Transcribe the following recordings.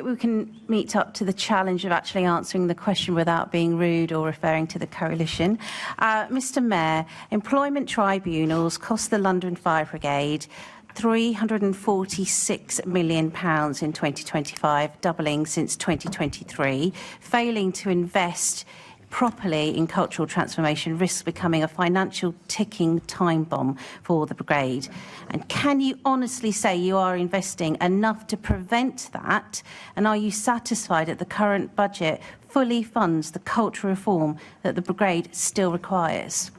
we can meet up to the challenge of actually answering the question without being rude or referring to the coalition. Mr Mayor, employment tribunals cost the London Fire Brigade £346 million in 2025, doubling since 2023. Failing to invest properly in cultural transformation risks becoming a financial ticking time bomb for the brigade. And can you honestly say you are investing enough to prevent that? And are you satisfied that the current budget fully funds the cultural reform that the brigade still requires?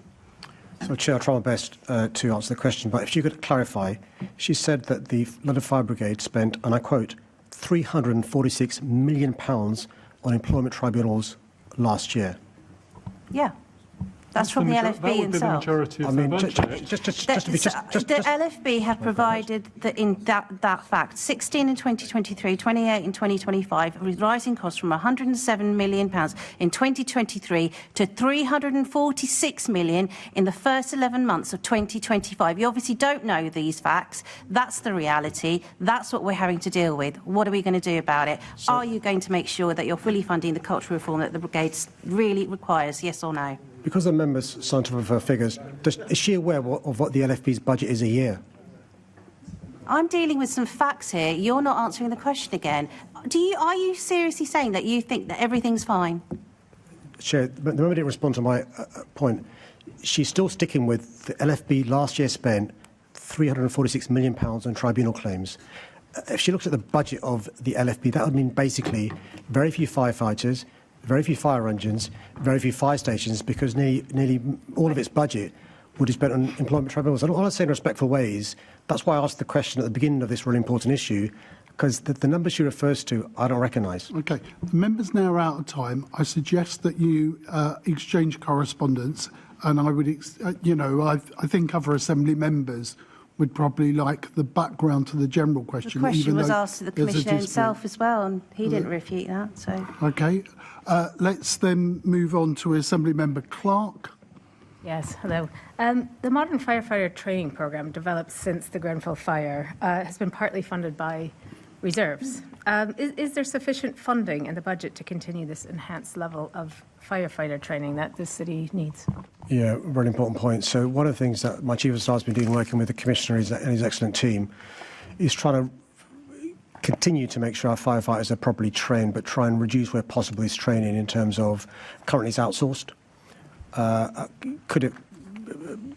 So, Chair, I'll try my best to answer the question, but if you could clarify, she said that the London Fire Brigade spent, and I quote, £346 million on employment tribunals last year. Yeah. That's from the LFB that would themselves. Be the majority of the budget. The LFB have provided that fact. 16 in 2023, 28 in 2025, with rising costs from £107 million in 2023 to £346 million in the first 11 months of 2025. You obviously don't know these facts. That's the reality. That's what we're having to deal with. What are we going to do about it? Are you going to make sure that you're fully funding the cultural reform that the brigade really requires, yes or no? Because the members signed off of her figures, is she aware of what the LFB's budget is a year? I'm dealing with some facts here. You're not answering the question again. Are you seriously saying that you think that everything's fine? Chair, the member didn't respond to my point. She's still sticking with the LFB last year spent £346 million on tribunal claims. If she looks at the budget of the LFB, that would mean basically very few firefighters, very few fire engines, very few fire stations, because nearly all of its budget would be spent on employment tribunals. And all I say in respectful ways, that's why I asked the question at the beginning of this really important issue, because the numbers she refers to, I don't recognise. OK. The members now are out of time. I suggest that you exchange correspondence, and I would, I think other Assembly members would probably like the background to the general question. The question was asked to the Commissioner himself as well, and he didn't refute that. So. OK. Let's then move on to Assembly Member Clark. Yes, hello. The Modern Firefighter Training Programme, developed since the Grenfell fire, has been partly funded by reserves. Is there sufficient funding in the budget to continue this enhanced level of firefighter training that the city needs? Yeah, really important point. So one of the things that my Chief of Staff has been doing, working with the Commissioner and his excellent team, is trying to continue to make sure our firefighters are properly trained, but try and reduce where possible this training in terms of currently it's outsourced. Could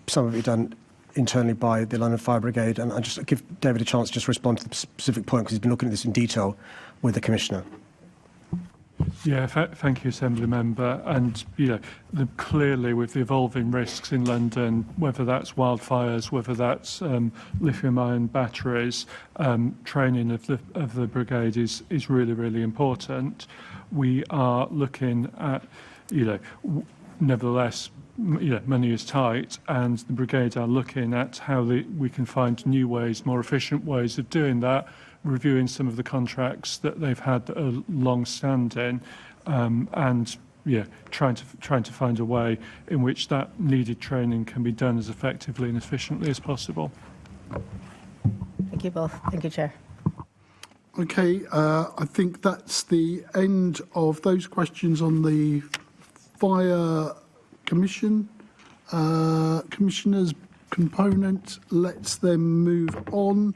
some of it done internally by the London Fire Brigade? And I just give David a chance to just respond to the specific point, because he's been looking at this in detail with the Commissioner. Yeah, thank you, Assembly Member. And, clearly with the evolving risks in London, whether that's wildfires, whether that's lithium-ion batteries, training of the brigade is really, really important. We are looking at, nevertheless, money is tight, and the brigade are looking at how we can find new ways, more efficient ways of doing that, reviewing some of the contracts that they've had that are long-standing, and trying to find a way in which that needed training can be done as effectively and efficiently as possible. Thank you both. Thank you, Chair. Okay, I think that's the end of those questions on the Fire Commission. Commissioners component. Let's then move on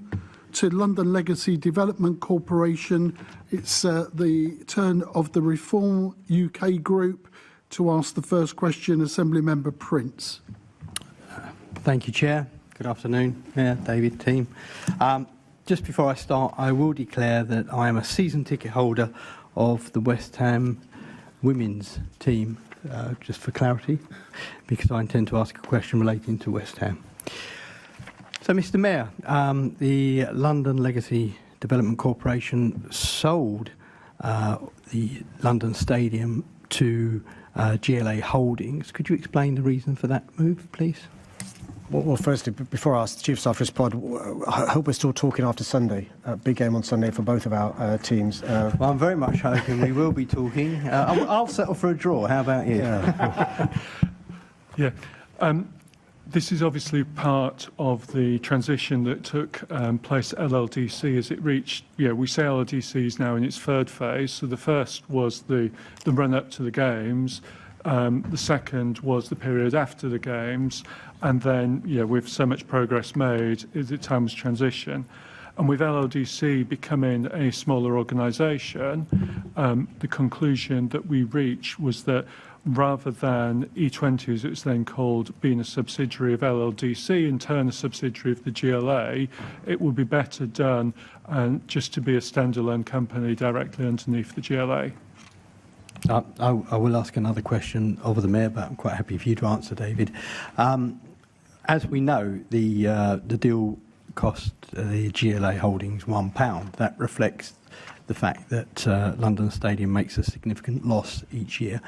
to London Legacy Development Corporation. It's the turn of the Reform UK group to ask the first question. Assembly Member Prince. Thank you, Chair. Good afternoon, Mayor, David, team. Just before I start, I will declare that I am a season ticket holder of the West Ham women's team, just for clarity, because I intend to ask a question relating to West Ham. So, Mr Mayor, the London Legacy Development Corporation sold the London Stadium to GLA Holdings. Could you explain the reason for that move, please? Well, firstly, before I ask the Chief of Staff to respond, I hope we're still talking after Sunday. Big game on Sunday for both of our teams. Well, I'm very much hoping we will be talking. I'll settle for a draw. How about you? Yeah. This is obviously part of the transition that took place at LLDC as it reached, we say LLDC is now in its third phase. So the first was the run-up to the Games. The second was the period after the Games. And then, with so much progress made, the time was transition. And with LLDC becoming a smaller organisation, the conclusion that we reached was that rather than E20, as it's then called, being a subsidiary of LLDC, in turn a subsidiary of the GLA, it would be better done just to be a standalone company directly underneath the GLA. I will ask another question of the Mayor, but I'm quite happy for you to answer, David. As we know, the deal cost the GLA Holdings £1. That reflects the fact that London Stadium makes a significant loss each year.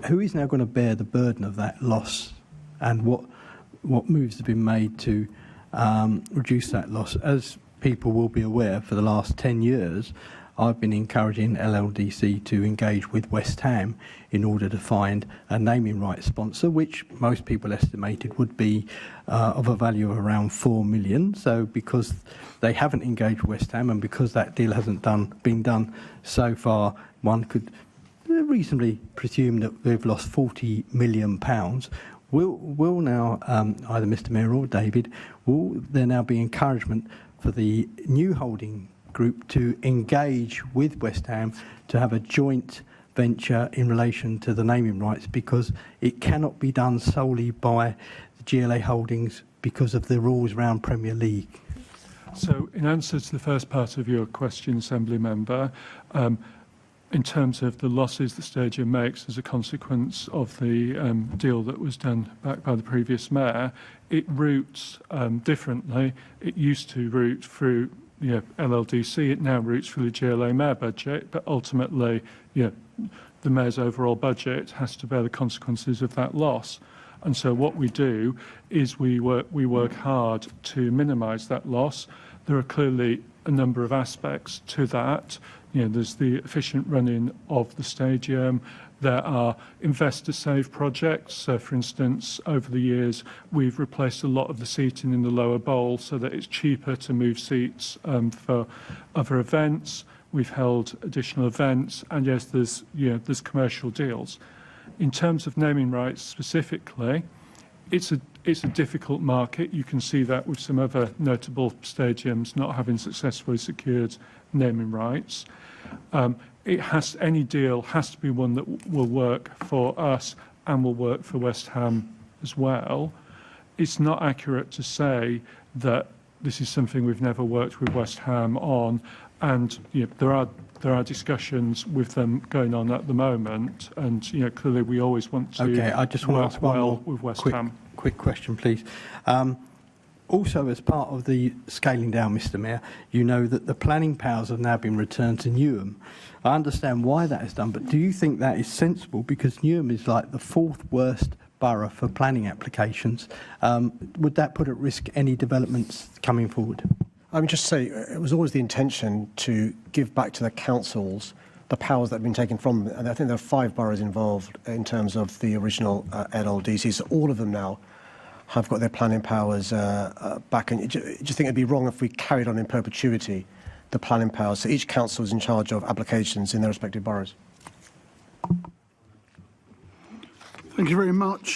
Who is now going to bear the burden of that loss, and what moves have been made to reduce that loss? As people will be aware, for the last 10 years, I've been encouraging LLDC to engage with West Ham in order to find a naming rights sponsor, which most people estimated would be of a value of around £4 million. So because they haven't engaged with West Ham and because that deal hasn't been done so far, one could reasonably presume that they've lost £40 million. Will now, either Mr Mayor or David, will there now be encouragement for the new holding group to engage with West Ham to have a joint venture in relation to the naming rights, because it cannot be done solely by the GLA Holdings because of the rules around Premier League? So in answer to the first part of your question, Assembly Member, in terms of the losses the stadium makes as a consequence of the deal that was done back by the previous mayor, it routes differently. It used to route through LLDC, it now routes through the GLA mayor budget, but ultimately the mayor's overall budget has to bear the consequences of that loss. And so what we do is we work hard to minimise that loss. There are clearly a number of aspects to that. There's the efficient running of the stadium. There are investor-save projects. So, for instance, over the years, we've replaced a lot of the seating in the lower bowl so that it's cheaper to move seats for other events. We've held additional events, and yes, there's commercial deals. In terms of naming rights specifically, it's a difficult market. You can see that with some other notable stadiums not having successfully secured naming rights. Any deal has to be one that will work for us and will work for West Ham as well. It's not accurate to say that this is something we've never worked with West Ham on, and there are discussions with them going on at the moment, and clearly we always want to I just want to ask one more with West Ham. Quick question, please. Also, as part of the scaling down, Mr Mayor, you know that the planning powers have now been returned to Newham. I understand why that is done, but do you think that is sensible? Because Newham is like the fourth worst borough for planning applications. Would that put at risk any developments coming forward? I would just say it was always the intention to give back to the councils the powers that have been taken from them. And I think there are 5 boroughs involved in terms of the original LLDC. So all of them now have got their planning powers back. And I just think it'd be wrong if we carried on in perpetuity the planning powers. So each council is in charge of applications in their respective boroughs. Thank you very much.